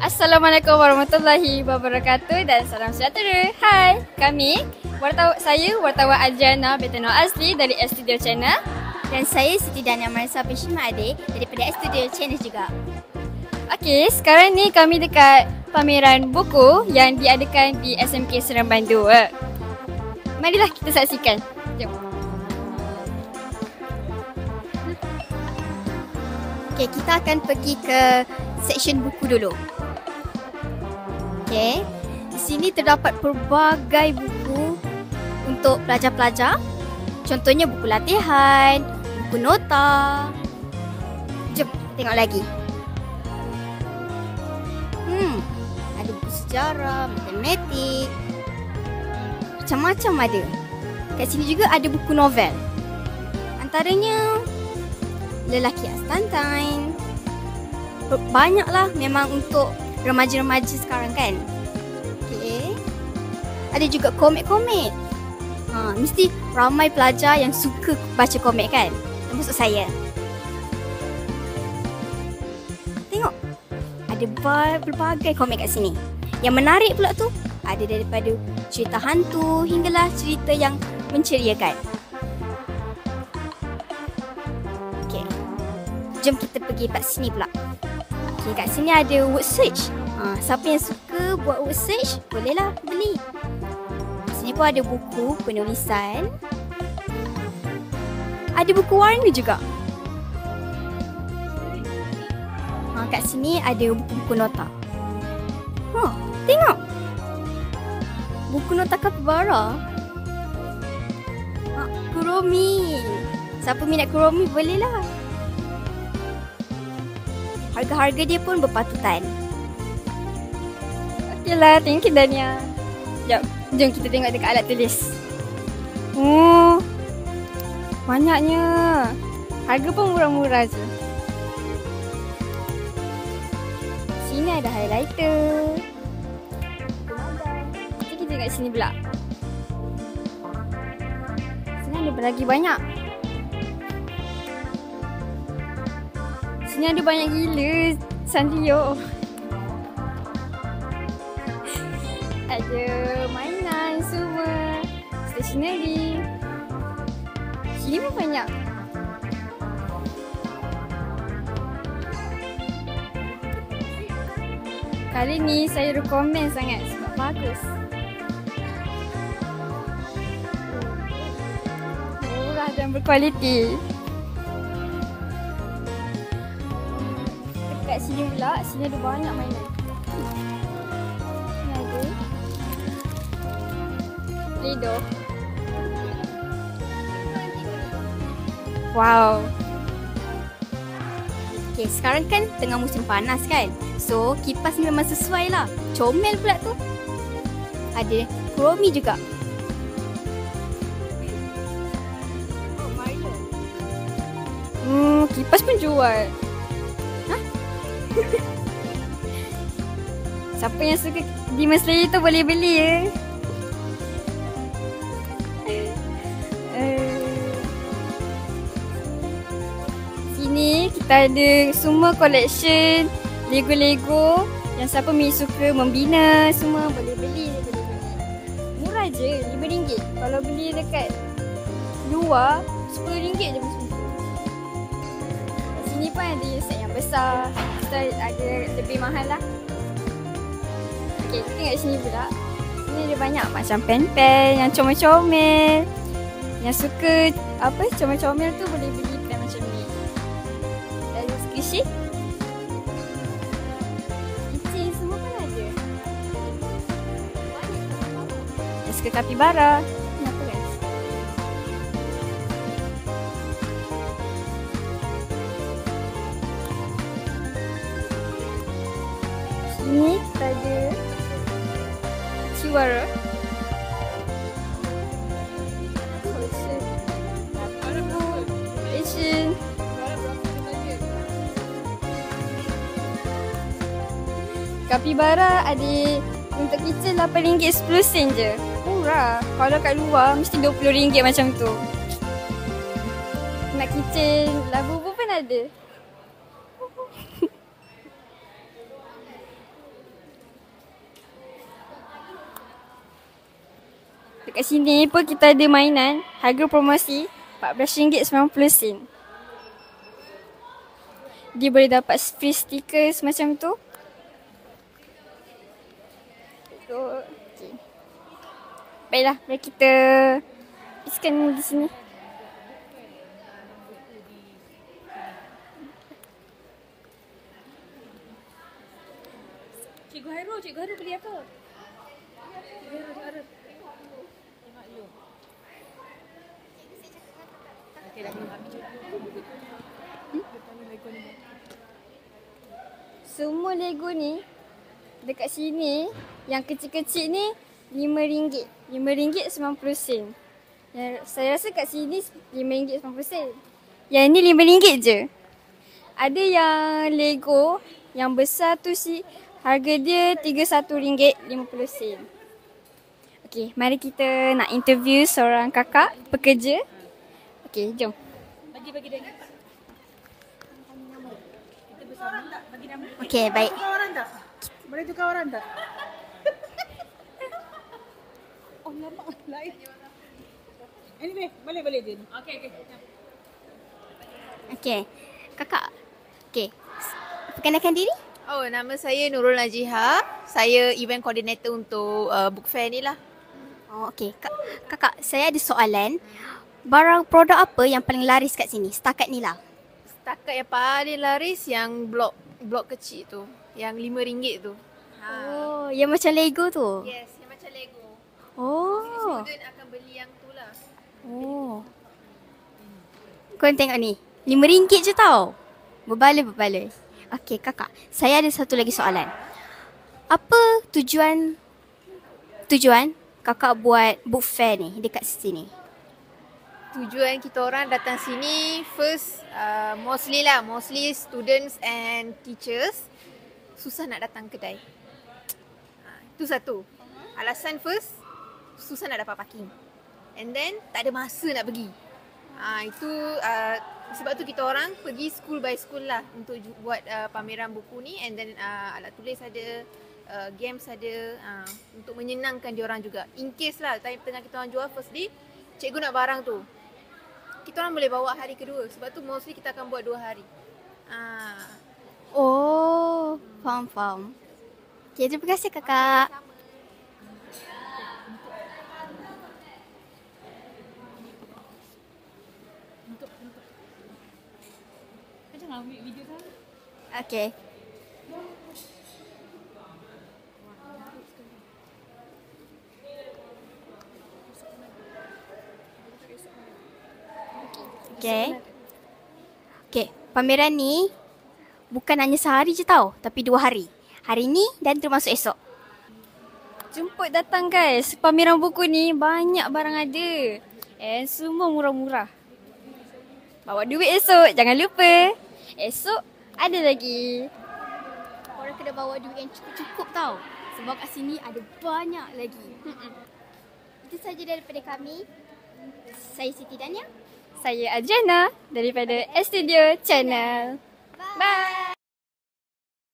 Assalamualaikum warahmatullahi wabarakatuh dan salam sejahtera. Hai, saya wartawan Adriana Betano Azli dari Studio Channel. Dan saya Siti Dania Marisa Pishima Ade daripada Studio Channel juga. Okey, sekarang ni kami dekat pameran buku yang diadakan di SMK Seremban 2. Marilah kita saksikan. Jom. Okey, kita akan pergi ke seksyen buku dulu. Okey, di sini terdapat pelbagai buku untuk pelajar-pelajar. Contohnya buku latihan, buku nota. Jom tengok lagi. Ada buku sejarah, matematik. Macam-macam ada. Kat sini juga ada buku novel. Antaranya Lelaki Astantain. Banyaklah memang untuk remaja-remaja sekarang kan. Okay. Ada juga komik-komik. Mesti ramai pelajar yang suka baca komik kan. Termasuk saya. Tengok. Ada berbagai komik kat sini. Yang menarik pula tu, ada daripada cerita hantu hinggalah cerita yang menceriakan. Okay. Jom kita pergi kat sini pula. Okay, kat sini ada word search. Siapa yang suka buat word search, bolehlah beli. Sini pun ada buku penulisan. Ada buku warna juga. Kat sini ada buku nota. Tengok. Buku nota Capybara. Kuromi. Siapa minat Kuromi, bolehlah. Harga-harga dia pun berpatutan. Okeylah, thank you Dania. Jom kita tengok dekat alat tulis. Banyaknya. Harga pun murah-murah je. Sini ada highlighter. Kita tengok sini pula. Sini ada lagi banyak. Sini ada banyak gila Sanrio. Ada mainan semua. Stationery. Sini pun banyak. Kali ni saya rekomen sangat sebab bagus. Murah dan berkualiti. Dekat sini pula, sini ada banyak mainan. Sini ada Play-Doh. Wow. Okay, sekarang kan tengah musim panas kan. So, kipas ni memang sesuai lah. Comel pula tu. Ada Kuromi juga. Kipas pun jual. Siapa yang suka Demon Slayer tu boleh beli ya. Sini kita ada semua collection Lego-Lego yang siapa suka membina semua boleh beli. Murah je, RM5. Kalau beli dekat luar RM10 je macam tu. Sini pun ada set yang besar. Kita ada lebih mahal lah. Okay, kita tengok sini pula. Sini ada banyak macam pen-pen yang comel-comel. Yang suka comel-comel tu boleh beli pen macam ni. Ada squishy. Kecil semua pun ada. Yang suka Capybara. Kenapa guys? Sini kita ada Chihuahua. Asian. Capybara ada untuk kecil RM8 10 sen je. Murah. Kalau kat luar mesti RM20 macam tu. Nak kecil, labu pun ada. Dekat sini pun kita ada mainan. Harga promosi RM14.90. Dia boleh dapat free stiker semacam tu. Okay. Baiklah, mari kita habiskan di sini. Cikgu Hairul beli apa? Cikgu Hairul. Okey, dah ambil Semua Lego ni dekat sini yang kecil-kecil ni RM5. RM5.90. Saya rasa kat sini RM5.90. Yang ni RM5 je. Ada yang Lego yang besar tu harga dia RM31.50. Okey, mari kita nak interview seorang kakak pekerja. Okey, jom. Bagi dia. Kita bersama tak? Bagi nama. Okey, baik. Boleh tukar orang tak? Oh, lama lain. Anyway, boleh je. Okey. Okey. Kakak. Okey. Perkenalkan diri? Oh, nama saya Nurul Najiha. Saya event coordinator untuk book fair ni lah. Oh, okey. Kakak, saya ada soalan. Barang produk apa yang paling laris kat sini? Setakat ni lah. Setakat yang paling laris yang blok kecil tu. Yang RM5 tu. Oh, yang macam Lego tu? Yes, yang macam Lego. Oh. Student akan beli yang tu lah. Oh. Korang tengok ni. RM5 je tau. Berbala-berbala. Okey, kakak. Saya ada satu lagi soalan. Apa tujuan kakak buat book fair ni dekat sini? Tujuan kita orang datang sini first mostly students and teachers susah nak datang kedai. Itu satu. Alasan first susah nak dapat parking. And then tak ada masa nak pergi. Itu sebab tu kita orang pergi school by school lah untuk buat pameran buku ni, and then alat tulis ada, games ada, untuk menyenangkan diorang juga. In case lah tengah kita orang jual first day, cikgu nak barang tu, kita orang boleh bawa hari kedua. Sebab tu mostly kita akan buat 2 hari. Oh, faham. Okay, terima kasih kakak. Jangan ambil video sana. Okay. Okay, pameran ni bukan hanya sehari je tau, tapi 2 hari. Hari ni dan termasuk esok. Jemput datang guys. Pameran buku ni banyak barang ada. And semua murah-murah. Bawa duit esok, jangan lupa. Esok ada lagi. Korang kena bawa duit yang cukup-cukup tau. Sebab kat sini ada banyak lagi. Itu saja daripada kami. Saya Siti Dania. Saya Adriana daripada S Studio Channel. Bye.